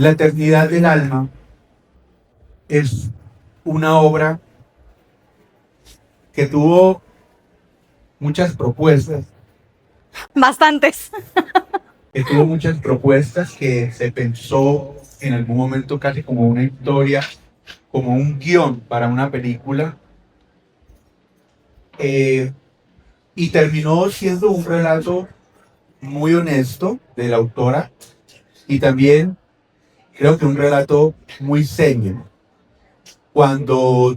La eternidad del alma es una obra que tuvo muchas propuestas, Bastantes. que se pensó en algún momento casi como una historia, como un guión para una película, eh, y terminó siendo un relato muy honesto de la autora y también creo que un relato muy serio. Cuando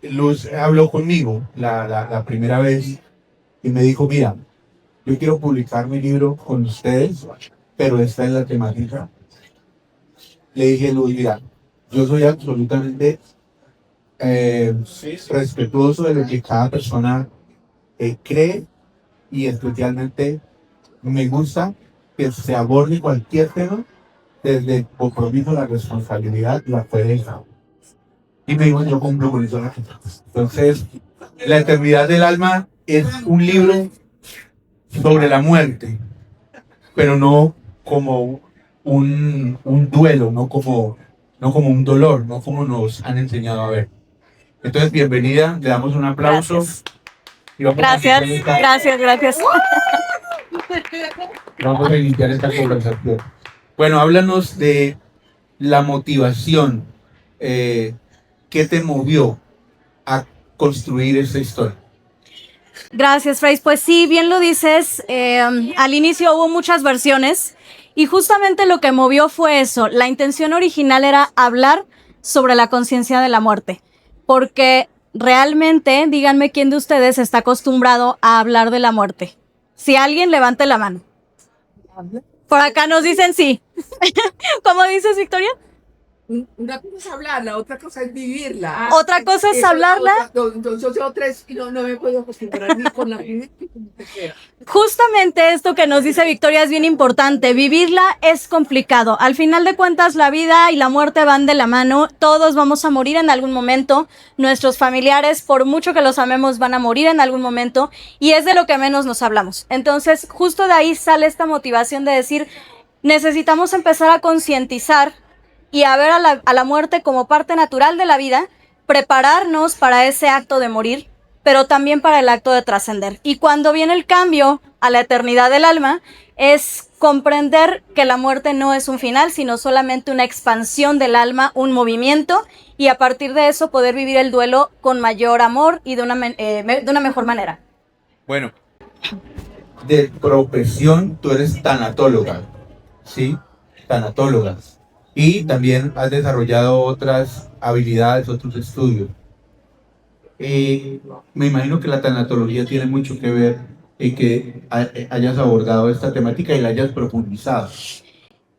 Luz habló conmigo la primera vez y me dijo, mira, yo quiero publicar mi libro con ustedes, pero esta es la temática. Le dije, Luz, mira, yo soy absolutamente respetuoso de lo que cada persona cree y especialmente me gusta que se aborde cualquier tema desde el compromiso, la responsabilidad, la coherencia. Y me dijo, yo cumplo con eso. Entonces, La eternidad del alma es un libro sobre la muerte, pero no como un duelo, no como un dolor, no como nos han enseñado a ver. Entonces, bienvenida, le damos un aplauso. Gracias. Y vamos Gracias, a iniciar gracias. vamos a iniciar esta conversación. Bueno, háblanos de la motivación. ¿Qué te movió a construir esta historia? Gracias, Freis. Pues sí, bien lo dices. Al inicio hubo muchas versiones y justamente lo que movió fue eso. La intención original era hablar sobre la conciencia de la muerte, porque realmente, díganme quién de ustedes está acostumbrado a hablar de la muerte. Si alguien, levante la mano. Por acá nos dicen sí. ¿Cómo dices, Victoria? Una cosa es hablarla, otra cosa es vivirla. Otra cosa es hablarla. Entonces otra es que no me puedo acostumbrar ni con la vida ni con lo que sea. Justamente esto que nos dice Victoria es bien importante. Vivirla es complicado. Al final de cuentas, la vida y la muerte van de la mano. Todos vamos a morir en algún momento. Nuestros familiares, por mucho que los amemos, van a morir en algún momento. Y es de lo que menos nos hablamos. Entonces, justo de ahí sale esta motivación de decir, necesitamos empezar a concientizar y a ver a la muerte como parte natural de la vida, prepararnos para ese acto de morir, pero también para el acto de trascender. Y cuando viene el cambio a la eternidad del alma, es comprender que la muerte no es un final, sino solamente una expansión del alma, un movimiento, y a partir de eso poder vivir el duelo con mayor amor y de una mejor manera. Bueno, de profesión tú eres tanatóloga, ¿sí? Tanatóloga. Y también has desarrollado otras habilidades, otros estudios. Me imagino que la tanatología tiene mucho que ver en que hayas abordado esta temática y la hayas profundizado.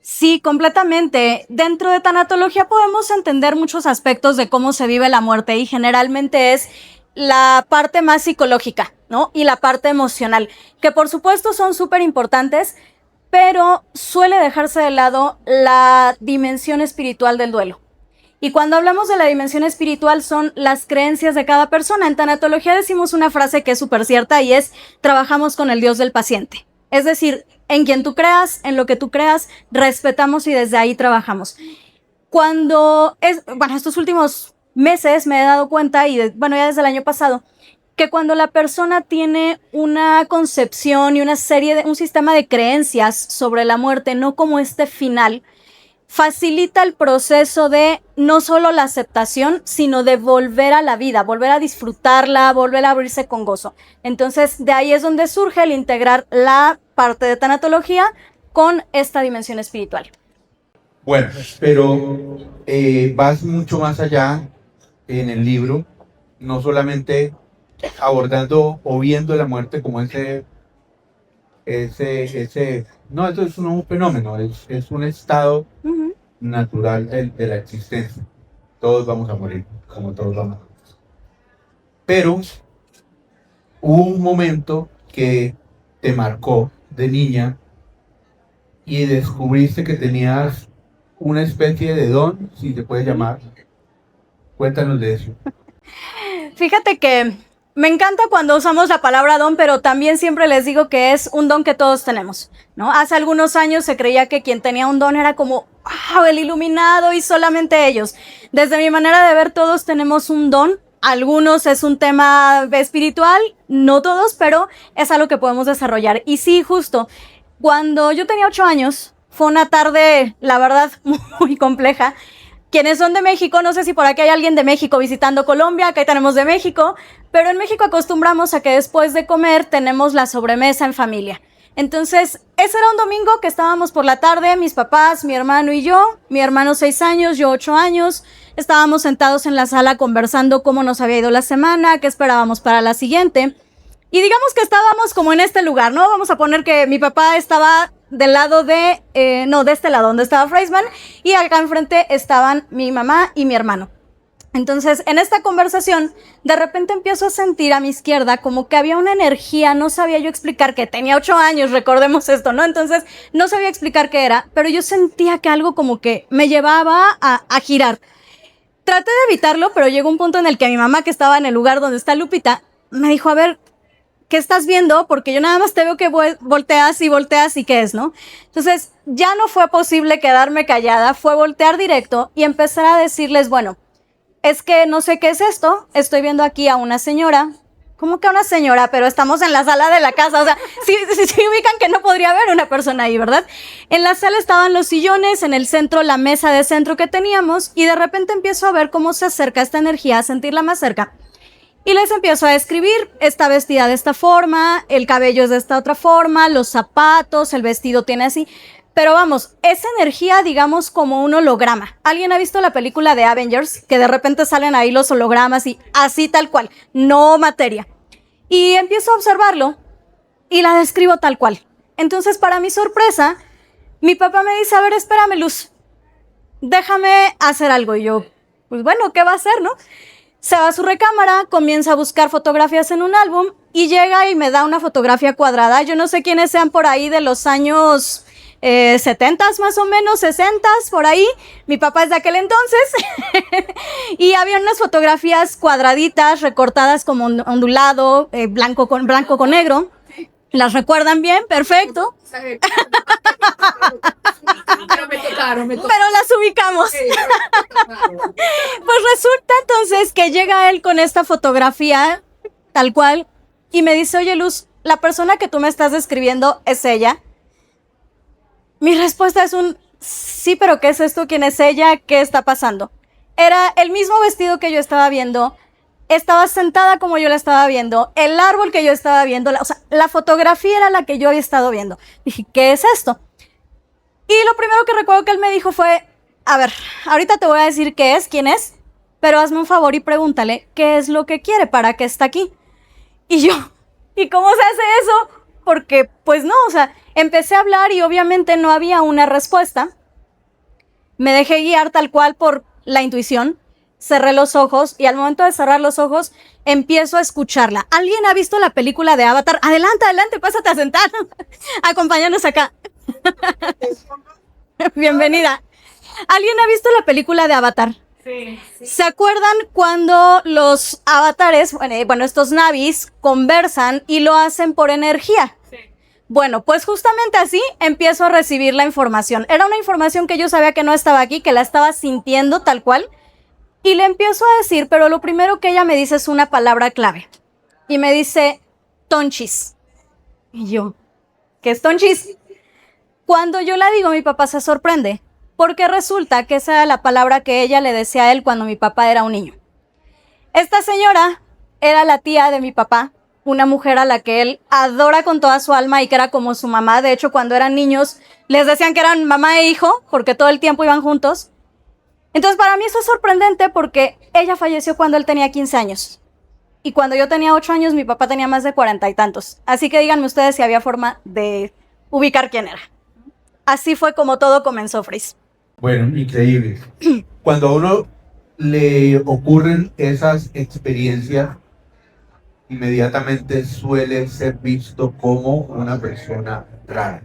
Sí, completamente. Dentro de tanatología podemos entender muchos aspectos de cómo se vive la muerte y generalmente es la parte más psicológica, ¿no? Y la parte emocional, que por supuesto son súper importantes, pero suele dejarse de lado la dimensión espiritual del duelo. Y cuando hablamos de la dimensión espiritual son las creencias de cada persona. En tanatología decimos una frase que es súper cierta y es, trabajamos con el Dios del paciente. Es decir, en quien tú creas, en lo que tú creas, respetamos y desde ahí trabajamos. Estos últimos meses me he dado cuenta, ya desde el año pasado, que cuando la persona tiene una concepción y un sistema de creencias sobre la muerte, no como este final, facilita el proceso de no solo la aceptación, sino de volver a la vida, volver a disfrutarla, volver a abrirse con gozo. Entonces, de ahí es donde surge el integrar la parte de tanatología con esta dimensión espiritual. Bueno, pero vas mucho más allá en el libro, no solamente abordando o viendo la muerte como no, eso es un fenómeno, es un estado natural de la existencia. Todos vamos a morir, como todos vamos a morir. Pero hubo un momento que te marcó de niña y descubriste que tenías una especie de don, si se puede llamar. Cuéntanos de eso. Fíjate que Me encanta cuando usamos la palabra don, pero también siempre les digo que es un don que todos tenemos, ¿no? Hace algunos años se creía que quien tenía un don era como wow, el iluminado y solamente ellos. Desde mi manera de ver, todos tenemos un don. Algunos es un tema espiritual, no todos, pero es algo que podemos desarrollar. Y sí, justo, cuando yo tenía 8 años, fue una tarde, la verdad, muy compleja. Quienes son de México, no sé si por aquí hay alguien de México visitando Colombia, acá tenemos de México, pero en México acostumbramos a que después de comer tenemos la sobremesa en familia. Entonces, ese era un domingo que estábamos por la tarde, mis papás, mi hermano y yo, mi hermano 6 años, yo 8 años, estábamos sentados en la sala conversando cómo nos había ido la semana, qué esperábamos para la siguiente. Y digamos que estábamos como en este lugar, ¿no? Vamos a poner que mi papá estaba del lado de, de este lado, donde estaba Freisman, y acá enfrente estaban mi mamá y mi hermano. Entonces, en esta conversación, de repente empiezo a sentir a mi izquierda como que había una energía, no sabía yo explicar qué, tenía 8 años, recordemos esto, ¿no? Entonces, no sabía explicar qué era, pero yo sentía que algo como que me llevaba a girar. Traté de evitarlo, pero llegó un punto en el que mi mamá, que estaba en el lugar donde está Lupita, me dijo, a ver, ¿qué estás viendo? Porque yo nada más te veo que volteas y ¿qué es, no? Entonces, ya no fue posible quedarme callada, fue voltear directo y empezar a decirles, bueno, es que no sé qué es esto, estoy viendo aquí a una señora. ¿Cómo que a una señora? Pero estamos en la sala de la casa, o sea, sí ubican que no podría haber una persona ahí, ¿verdad? En la sala estaban los sillones, en el centro la mesa de centro que teníamos y de repente empiezo a ver cómo se acerca esta energía, a sentirla más cerca. Y les empiezo a describir, está vestida de esta forma, el cabello es de esta otra forma, los zapatos, el vestido tiene así. Pero vamos, esa energía, digamos, como un holograma. ¿Alguien ha visto la película de Avengers? Que de repente salen ahí los hologramas y así tal cual, no materia. Y empiezo a observarlo y la describo tal cual. Entonces, para mi sorpresa, mi papá me dice, a ver, espérame, Luz, déjame hacer algo. Y yo, pues bueno, ¿qué va a hacer, no? Se va a su recámara, comienza a buscar fotografías en un álbum y llega y me da una fotografía cuadrada. Yo no sé quiénes sean por ahí de los años 70s más o menos, 60s, por ahí. Mi papá es de aquel entonces. Y había unas fotografías cuadraditas, recortadas como ondulado, blanco con negro. ¿Las recuerdan bien? Perfecto. Pero me tocaron. Pero las ubicamos. Pues resulta entonces que llega él con esta fotografía tal cual y me dice, oye Luz, la persona que tú me estás describiendo es ella. Mi respuesta es un sí, pero ¿qué es esto? ¿Quién es ella? ¿Qué está pasando? Era el mismo vestido que yo estaba viendo, estaba sentada como yo la estaba viendo, el árbol que yo estaba viendo, la fotografía era la que yo había estado viendo. Dije, ¿qué es esto? Y lo primero que recuerdo que él me dijo fue, a ver, ahorita te voy a decir qué es, quién es, pero hazme un favor y pregúntale qué es lo que quiere, para qué está aquí. Y yo, ¿y cómo se hace eso? Porque, pues no, o sea, empecé a hablar y obviamente no había una respuesta. Me dejé guiar tal cual por la intuición, cerré los ojos y al momento de cerrar los ojos empiezo a escucharla. ¿Alguien ha visto la película de Avatar? Adelante, pásate a sentar. Acompáñanos acá. Bienvenida. ¿Alguien ha visto la película de Avatar? Sí. ¿Se acuerdan cuando los avatares, bueno, estos navis conversan y lo hacen por energía? Sí. Bueno, pues justamente así empiezo a recibir la información. Era una información que yo sabía que no estaba aquí, que la estaba sintiendo tal cual. Y le empiezo a decir, pero lo primero que ella me dice es una palabra clave. Y me dice, tonchis. Y yo, ¿qué es tonchis? Cuando yo la digo, mi papá se sorprende, porque resulta que esa era la palabra que ella le decía a él cuando mi papá era un niño. Esta señora era la tía de mi papá, una mujer a la que él adora con toda su alma y que era como su mamá. De hecho, cuando eran niños, les decían que eran mamá e hijo, porque todo el tiempo iban juntos. Entonces, para mí eso es sorprendente porque ella falleció cuando él tenía 15 años. Y cuando yo tenía 8 años, mi papá tenía más de 40 y tantos. Así que díganme ustedes si había forma de ubicar quién era. Así fue como todo comenzó, Fris. Bueno, increíble. Cuando a uno le ocurren esas experiencias, inmediatamente suele ser visto como una persona rara.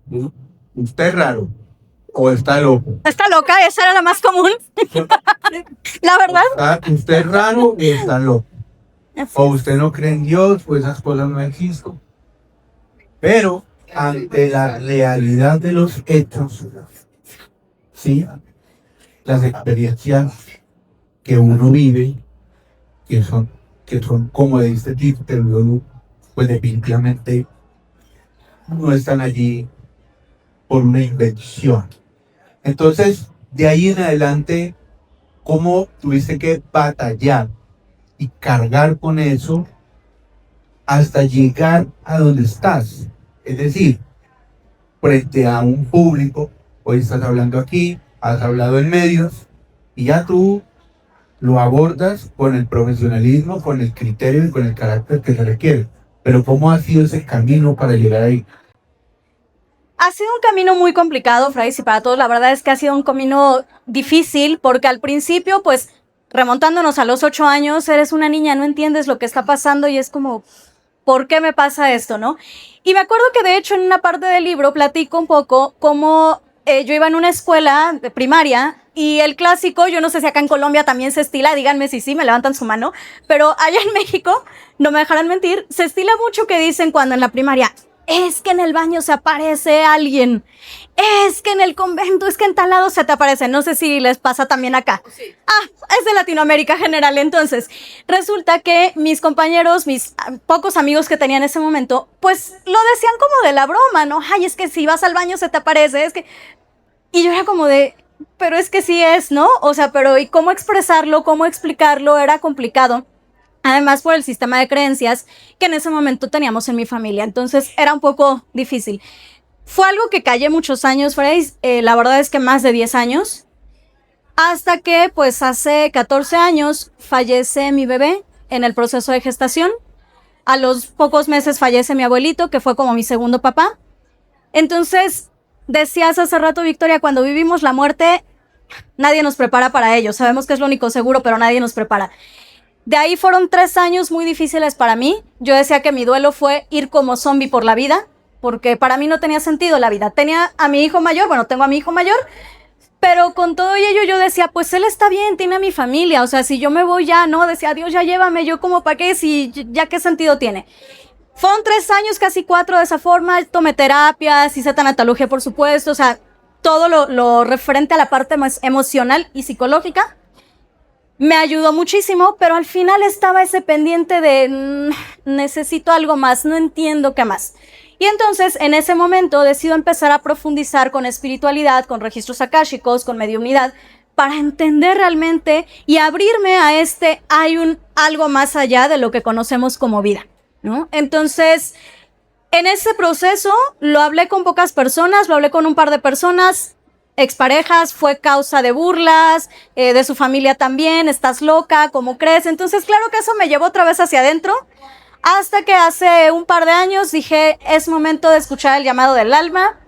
¿Sí? ¿Usted es raro o está loco? Está loca, esa era la más común. La verdad. ¿Usted es raro o está loco? O usted no cree en Dios, pues esas cosas no existen. Pero ante la realidad de los hechos, sí, las experiencias que uno vive, que son como de este tipo, pues definitivamente no están allí por una invención. Entonces, de ahí en adelante, ¿cómo tuviste que batallar y cargar con eso hasta llegar a donde estás? Es decir, frente a un público, hoy estás hablando aquí, has hablado en medios, y ya tú lo abordas con el profesionalismo, con el criterio y con el carácter que se requiere. Pero ¿cómo ha sido ese camino para llegar ahí? Ha sido un camino muy complicado, Fray, y para todos la verdad es que ha sido un camino difícil porque al principio, pues, remontándonos a los 8 años, eres una niña, no entiendes lo que está pasando y es como, ¿por qué me pasa esto, no? Y me acuerdo que de hecho en una parte del libro platico un poco cómo yo iba en una escuela de primaria y el clásico, yo no sé si acá en Colombia también se estila, díganme si sí, me levantan su mano, pero allá en México, no me dejarán mentir, se estila mucho que dicen cuando en la primaria, es que en el baño se aparece alguien, es que en el convento, es que en tal lado se te aparece, no sé si les pasa también acá. Sí. Es de Latinoamérica general, entonces resulta que mis compañeros, mis pocos amigos que tenía en ese momento, pues lo decían como de la broma, ¿no? Ay, es que si vas al baño se te aparece, es que... Y yo era como de, pero es que sí es, ¿no? O sea, pero ¿y cómo expresarlo, cómo explicarlo? Era complicado. Además, por el sistema de creencias que en ese momento teníamos en mi familia. Entonces, era un poco difícil. Fue algo que callé muchos años, Frey. La verdad es que más de 10 años. Hasta que, pues, hace 14 años fallece mi bebé en el proceso de gestación. A los pocos meses fallece mi abuelito, que fue como mi segundo papá. Entonces, decías hace rato, Victoria, cuando vivimos la muerte, nadie nos prepara para ello. Sabemos que es lo único seguro, pero nadie nos prepara. De ahí fueron 3 años muy difíciles para mí. Yo decía que mi duelo fue ir como zombie por la vida, porque para mí no tenía sentido la vida. Tenía a mi hijo mayor, bueno, tengo a mi hijo mayor, pero con todo ello yo decía, pues él está bien, tiene a mi familia, o sea, si yo me voy ya, no, decía, Dios, ya llévame, yo como para qué, si ya qué sentido tiene. Fueron 3 años, casi 4 de esa forma, tomé terapias, hice tanatología, por supuesto, o sea, todo lo referente a la parte más emocional y psicológica. Me ayudó muchísimo, pero al final estaba ese pendiente de necesito algo más, no entiendo qué más. Y entonces, en ese momento, decido empezar a profundizar con espiritualidad, con registros akáshicos, con mediumnidad, para entender realmente y abrirme a hay algo más allá de lo que conocemos como vida, ¿no? Entonces, en ese proceso, lo hablé con pocas personas, lo hablé con un par de personas, exparejas, fue causa de burlas, de su familia también, estás loca, ¿cómo crees? Entonces, claro que eso me llevó otra vez hacia adentro, hasta que hace un par de años dije, es momento de escuchar el llamado del alma.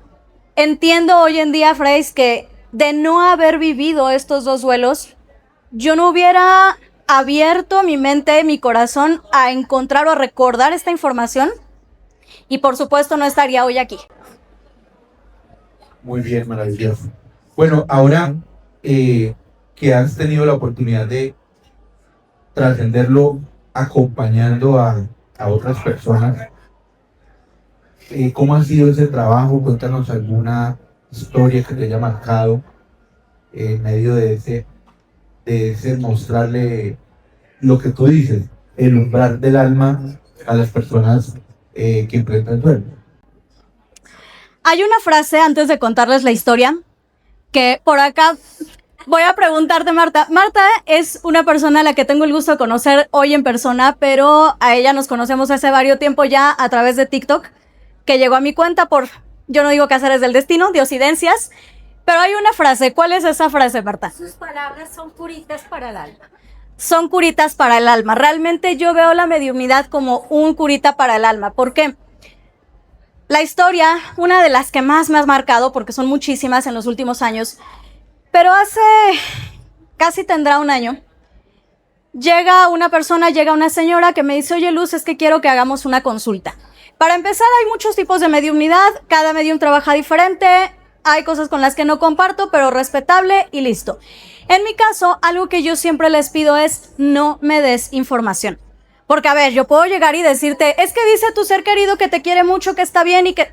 Entiendo hoy en día, Frey, que de no haber vivido estos 2 duelos, yo no hubiera abierto mi mente, mi corazón a encontrar o a recordar esta información y por supuesto no estaría hoy aquí. Muy bien, maravilloso. Bueno, ahora que has tenido la oportunidad de trascenderlo acompañando a otras personas, ¿cómo ha sido ese trabajo? Cuéntanos alguna historia que te haya marcado en medio de ese mostrarle lo que tú dices, el umbral del alma a las personas que enfrentan el duelo. Hay una frase antes de contarles la historia que por acá voy a preguntarte, Marta. Marta es una persona a la que tengo el gusto de conocer hoy en persona, pero a ella nos conocemos hace varios tiempo ya a través de TikTok, que llegó a mi cuenta por, yo no digo que hacer es del destino, diosidencias, pero hay una frase. ¿Cuál es esa frase, Marta? Sus palabras son curitas para el alma. Son curitas para el alma. Realmente yo veo la mediumnidad como un curita para el alma. ¿Por qué? La historia, una de las que más me has marcado, porque son muchísimas en los últimos años, pero hace casi tendrá un año, llega una señora que me dice, oye Luz, es que quiero que hagamos una consulta. Para empezar, hay muchos tipos de mediumnidad, cada medium trabaja diferente, hay cosas con las que no comparto, pero respetable y listo. En mi caso, algo que yo siempre les pido es no me des información. Porque, a ver, yo puedo llegar y decirte, es que dice tu ser querido que te quiere mucho, que está bien y que...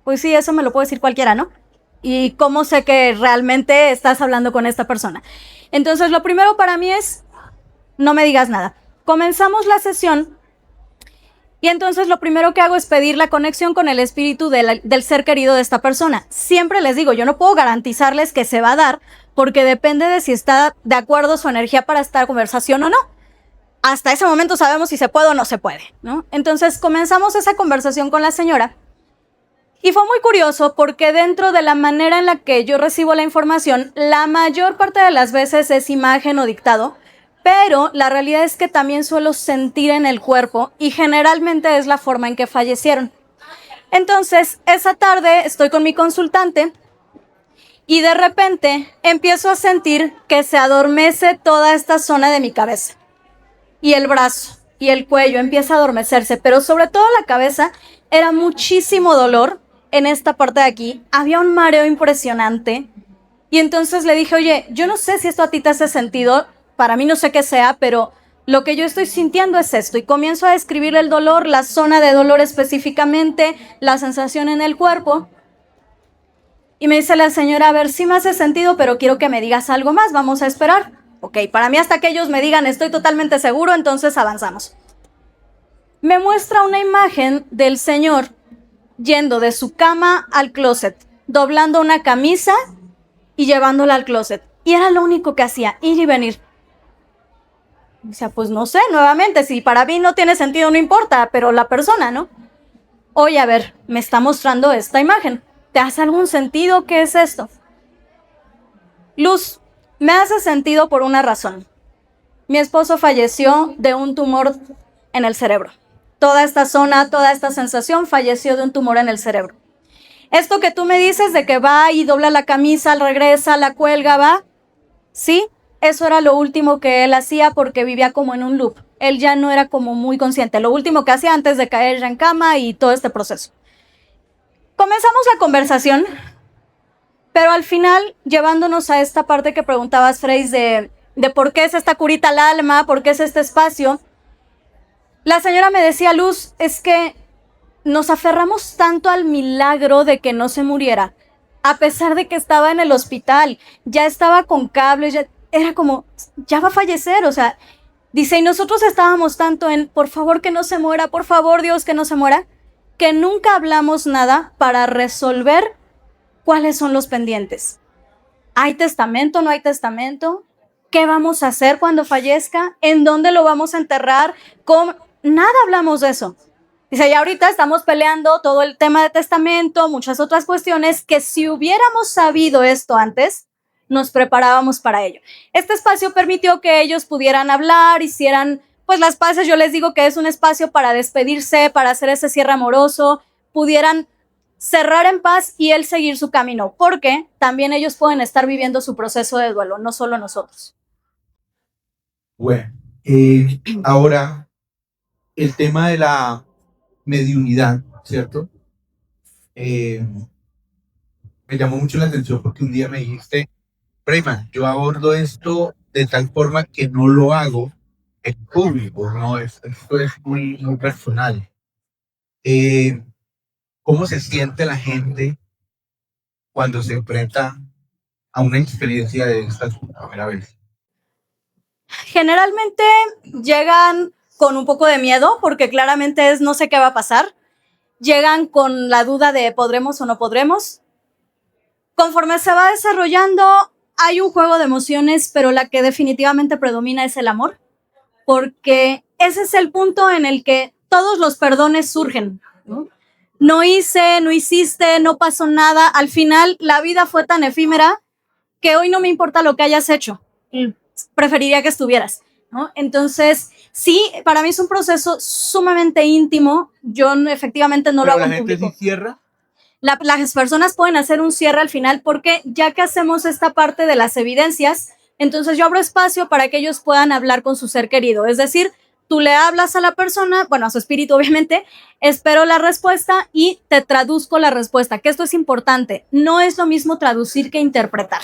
Pues sí, eso me lo puede decir cualquiera, ¿no? ¿Y cómo sé que realmente estás hablando con esta persona? Entonces, lo primero para mí es, no me digas nada. Comenzamos la sesión y entonces lo primero que hago es pedir la conexión con el espíritu del ser querido de esta persona. Siempre les digo, yo no puedo garantizarles que se va a dar porque depende de si está de acuerdo su energía para esta conversación o no. Hasta ese momento sabemos si se puede o no se puede, ¿no? Entonces comenzamos esa conversación con la señora y fue muy curioso porque dentro de la manera en la que yo recibo la información, la mayor parte de las veces es imagen o dictado, pero la realidad es que también suelo sentir en el cuerpo y generalmente es la forma en que fallecieron. Entonces, esa tarde estoy con mi consultante y de repente empiezo a sentir que se adormece toda esta zona de mi cabeza. Y el brazo y el cuello empieza a adormecerse, pero sobre todo la cabeza era muchísimo dolor en esta parte de aquí. Había un mareo impresionante. Y entonces le dije, oye, yo no sé si esto a ti te hace sentido, para mí no sé qué sea, pero lo que yo estoy sintiendo es esto. Y comienzo a describir el dolor, la zona de dolor específicamente, la sensación en el cuerpo. Y me dice la señora, a ver, sí me hace sentido, pero quiero que me digas algo más, vamos a esperar. Ok, para mí hasta que ellos me digan estoy totalmente seguro, entonces avanzamos. Me muestra una imagen del señor yendo de su cama al closet, doblando una camisa y llevándola al closet. Y era lo único que hacía, ir y venir. O sea, pues no sé, nuevamente, si para mí no tiene sentido, no importa, pero la persona, ¿no? Oye, a ver, me está mostrando esta imagen. ¿Te hace algún sentido? ¿Qué es esto? Luz, me hace sentido por una razón. Mi esposo falleció de un tumor en el cerebro. Toda esta zona, toda esta sensación falleció de un tumor en el cerebro. Esto que tú me dices de que va y dobla la camisa, regresa, la cuelga, va. Sí, eso era lo último que él hacía porque vivía como en un loop. Él ya no era como muy consciente. Lo último que hacía antes de caer ya en cama y todo este proceso. Comenzamos la conversación, pero al final, llevándonos a esta parte que preguntabas, Freys, de por qué es esta curita al alma, por qué es este espacio, la señora me decía, Luz, es que nos aferramos tanto al milagro de que no se muriera, a pesar de que estaba en el hospital, ya estaba con cables, ya era como, ya va a fallecer, o sea, dice, y nosotros estábamos tanto en, por favor que no se muera, por favor Dios que no se muera, que nunca hablamos nada para resolver cuáles son los pendientes. ¿Hay testamento? ¿No hay testamento? ¿Qué vamos a hacer cuando fallezca? ¿En dónde lo vamos a enterrar? ¿Cómo? Nada hablamos de eso. Dice, y ahorita estamos peleando todo el tema de testamento, muchas otras cuestiones que si hubiéramos sabido esto antes, nos preparábamos para ello. Este espacio permitió que ellos pudieran hablar, hicieran pues las paces. Yo les digo que es un espacio para despedirse, para hacer ese cierre amoroso, pudieran cerrar en paz y él seguir su camino, porque también ellos pueden estar viviendo su proceso de duelo, no solo nosotros. Bueno, ahora el tema de la mediunidad, ¿cierto? Me llamó mucho la atención porque un día me dijiste, Breyman, yo abordo esto de tal forma que no lo hago en público, ¿no? Esto es muy, muy personal. ¿Cómo se siente la gente cuando se enfrenta a una experiencia de estas por primera vez? Generalmente llegan con un poco de miedo porque claramente es no sé qué va a pasar. Llegan con la duda de podremos o no podremos. Conforme se va desarrollando, hay un juego de emociones, pero la que definitivamente predomina es el amor, porque ese es el punto en el que todos los perdones surgen, ¿no? No hice, no hiciste, no pasó nada. Al final, la vida fue tan efímera que hoy no me importa lo que hayas hecho. Preferiría que estuvieras, ¿no? Entonces, sí, para mí es un proceso sumamente íntimo. Yo efectivamente no lo hago en público. ¿La gente sí cierra? Las personas pueden hacer un cierre al final porque ya que hacemos esta parte de las evidencias, entonces yo abro espacio para que ellos puedan hablar con su ser querido. Es decir, tú le hablas a la persona, bueno, a su espíritu obviamente, espero la respuesta y te traduzco la respuesta, que esto es importante. No es lo mismo traducir que interpretar.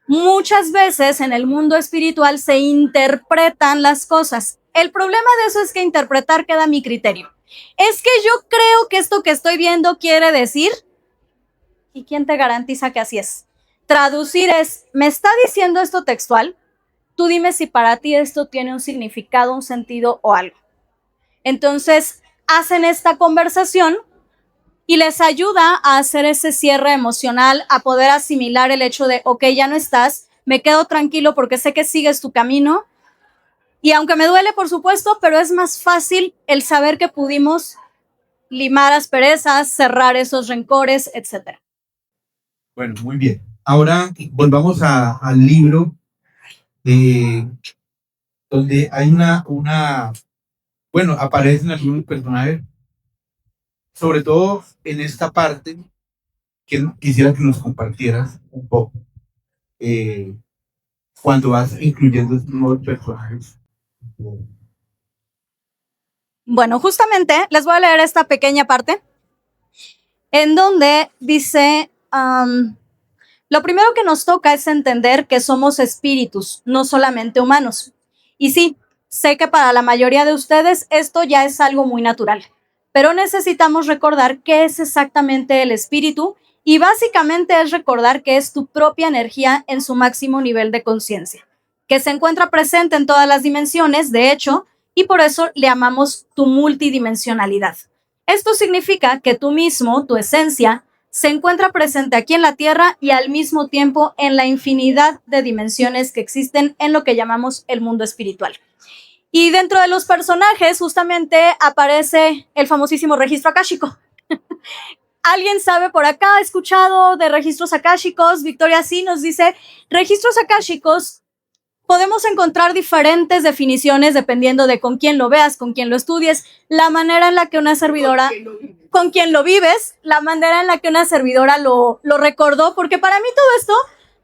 Muchas veces en el mundo espiritual se interpretan las cosas. El problema de eso es que interpretar queda a mi criterio. Es que yo creo que esto que estoy viendo quiere decir, ¿y quién te garantiza que así es? Traducir es, ¿me está diciendo esto textual? Tú dime si para ti esto tiene un significado, un sentido o algo. Entonces, hacen esta conversación y les ayuda a hacer ese cierre emocional, a poder asimilar el hecho de, ok, ya no estás, me quedo tranquilo porque sé que sigues tu camino. Y aunque me duele, por supuesto, pero es más fácil el saber que pudimos limar asperezas, cerrar esos rencores, etc. Bueno, muy bien. Ahora volvamos al libro donde hay bueno, aparecen algunos personajes, sobre todo en esta parte, que quisiera que nos compartieras un poco, cuando vas incluyendo estos nuevos personajes. Bueno, justamente les voy a leer esta pequeña parte en donde dice, lo primero que nos toca es entender que somos espíritus, no solamente humanos. Y sí, sé que para la mayoría de ustedes esto ya es algo muy natural, pero necesitamos recordar qué es exactamente el espíritu y básicamente es recordar que es tu propia energía en su máximo nivel de conciencia, que se encuentra presente en todas las dimensiones, de hecho, y por eso le llamamos tu multidimensionalidad. Esto significa que tú mismo, tu esencia, se encuentra presente aquí en la Tierra y al mismo tiempo en la infinidad de dimensiones que existen en lo que llamamos el mundo espiritual. Y dentro de los personajes justamente aparece el famosísimo registro akáshico. ¿Alguien sabe por acá, ha escuchado de registros akáshicos? Victoria sí nos dice, registros akáshicos, podemos encontrar diferentes definiciones dependiendo de con quién lo veas, con quién lo estudies, la manera en la que una servidora, con quién lo vives, la manera en la que una servidora lo recordó, porque para mí todo esto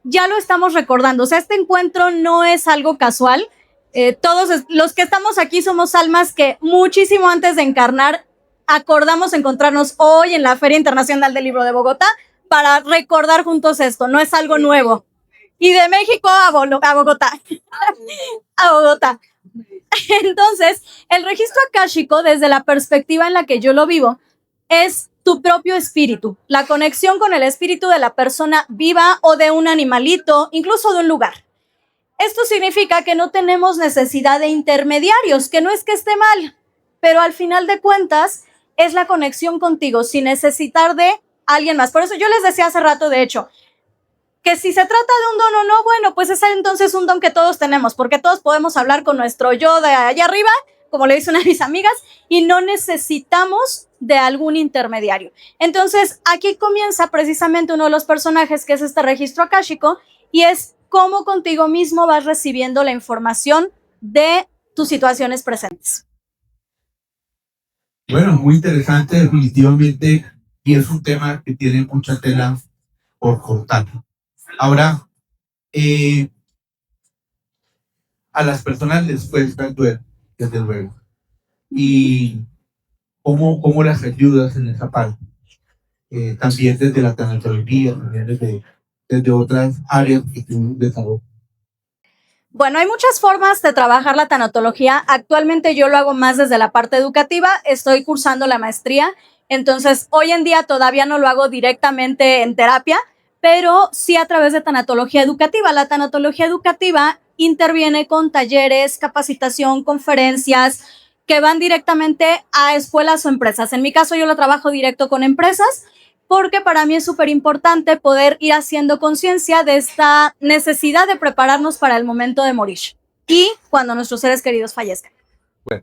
ya lo estamos recordando. O sea, este encuentro no es algo casual. Todos los que estamos aquí somos almas que muchísimo antes de encarnar acordamos encontrarnos hoy en la Feria Internacional del Libro de Bogotá para recordar juntos esto. No es algo nuevo. Y de México a Bogotá. A Bogotá. Entonces, el registro akáshico, desde la perspectiva en la que yo lo vivo, es tu propio espíritu, la conexión con el espíritu de la persona viva o de un animalito, incluso de un lugar. Esto significa que no tenemos necesidad de intermediarios, que no es que esté mal, pero al final de cuentas es la conexión contigo sin necesitar de alguien más. Por eso yo les decía hace rato, de hecho, que si se trata de un don o no, bueno, pues es entonces un don que todos tenemos, porque todos podemos hablar con nuestro yo de allá arriba, como le dice una de mis amigas, y no necesitamos de algún intermediario. Entonces, aquí comienza precisamente uno de los personajes, que es este registro akáshico, y es cómo contigo mismo vas recibiendo la información de tus situaciones presentes. Bueno, muy interesante, definitivamente, y es un tema que tiene mucha tela por cortar. Ahora, a las personas les cuesta el duelo, desde luego. ¿Y cómo las ayudas en esa parte? También desde la tanatología, también desde otras áreas que tú desarrollas. Bueno, hay muchas formas de trabajar la tanatología. Actualmente yo lo hago más desde la parte educativa. Estoy cursando la maestría. Entonces, hoy en día todavía no lo hago directamente en terapia, pero sí a través de tanatología educativa. La tanatología educativa interviene con talleres, capacitación, conferencias que van directamente a escuelas o empresas. En mi caso, yo lo trabajo directo con empresas porque para mí es súper importante poder ir haciendo conciencia de esta necesidad de prepararnos para el momento de morir y cuando nuestros seres queridos fallezcan. Bueno,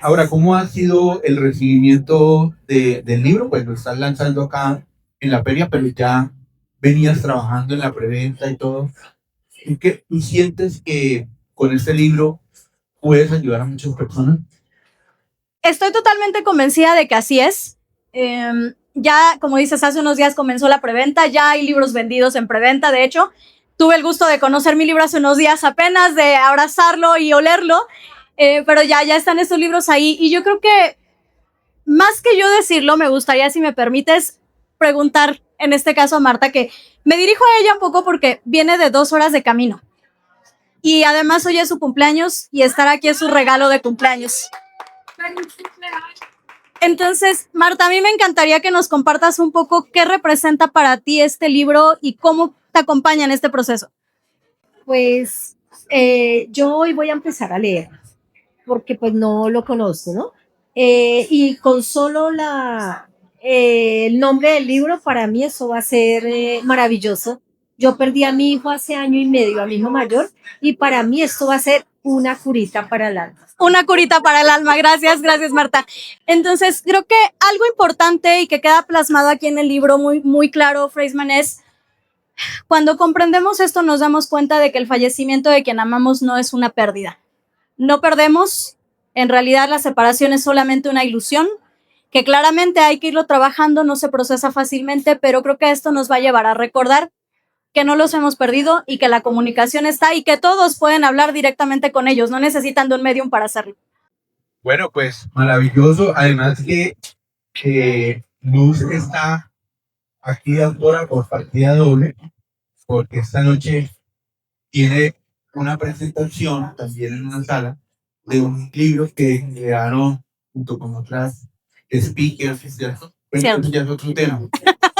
ahora, ¿cómo ha sido el recibimiento del libro? Pues lo estás lanzando acá en la feria, pero ya venías trabajando en la preventa y todo. ¿Qué tú sientes que con este libro puedes ayudar a muchas personas? Estoy totalmente convencida de que así es. Ya, como dices, hace unos días comenzó la preventa, ya hay libros vendidos en preventa. De hecho, tuve el gusto de conocer mi libro hace unos días apenas, de abrazarlo y olerlo, pero ya están estos libros ahí. Y yo creo que, más que yo decirlo, me gustaría, si me permites, preguntar, en este caso a Marta, que me dirijo a ella un poco porque viene de 2 horas de camino. Y además hoy es su cumpleaños y estar aquí es su regalo de cumpleaños. Entonces, Marta, a mí me encantaría que nos compartas un poco qué representa para ti este libro y cómo te acompaña en este proceso. Pues yo hoy voy a empezar a leer, porque pues no lo conozco, ¿no? Y con solo el nombre del libro, para mí eso va a ser maravilloso. Yo perdí a mi hijo hace año y medio, a mi hijo mayor, y para mí esto va a ser una curita para el alma. Una curita para el alma. Gracias, gracias, Marta. Entonces, creo que algo importante y que queda plasmado aquí en el libro muy, muy claro, Freisman, es cuando comprendemos esto nos damos cuenta de que el fallecimiento de quien amamos no es una pérdida. No perdemos, en realidad la separación es solamente una ilusión, que claramente hay que irlo trabajando, no se procesa fácilmente, pero creo que esto nos va a llevar a recordar que no los hemos perdido y que la comunicación está y que todos pueden hablar directamente con ellos, no necesitan de un medium para hacerlo. Bueno, pues maravilloso. Además que Luz está aquí ahora por partida doble, porque esta noche tiene una presentación también en una sala de un libro que crearon junto con otras speakers, ¿cierto? Pero ya es otro tema,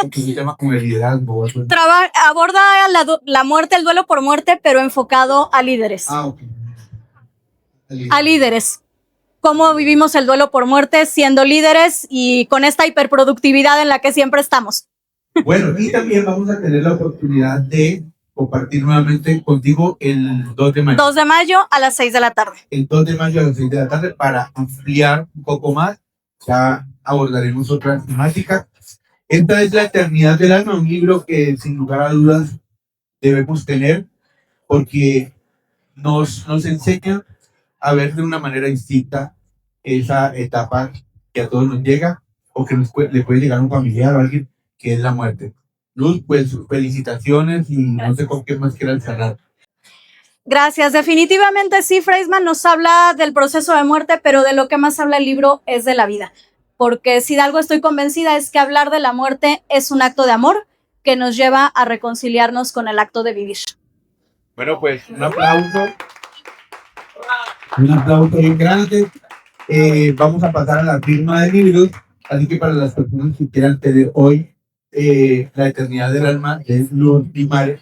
porque se llama como el liderazgo. Aborda la muerte, el duelo por muerte, pero enfocado a líderes. Ah, ok. A líderes. Cómo vivimos el duelo por muerte siendo líderes y con esta hiperproductividad en la que siempre estamos. Bueno, y también vamos a tener la oportunidad de compartir nuevamente contigo el 2 de mayo. 2 de mayo a las 6 de la tarde. El 2 de mayo a las 6 de la tarde para ampliar un poco más. Ya abordaremos otras temáticas. Esta es La Eternidad del Alma, un libro que sin lugar a dudas debemos tener porque nos enseña a ver de una manera distinta esa etapa que a todos nos llega o que le puede llegar a un familiar o a alguien, que es la muerte. Luz, pues felicitaciones y no sé con qué más quieran cerrar. Gracias. Definitivamente sí, Freisman nos habla del proceso de muerte, pero de lo que más habla el libro es de la vida. Porque si de algo estoy convencida es que hablar de la muerte es un acto de amor que nos lleva a reconciliarnos con el acto de vivir. Bueno, pues un aplauso. Un aplauso bien grande. Vamos a pasar a la firma de libros. Así que para las personas que quieran tener hoy La Eternidad del Alma de Luz Guimaraes,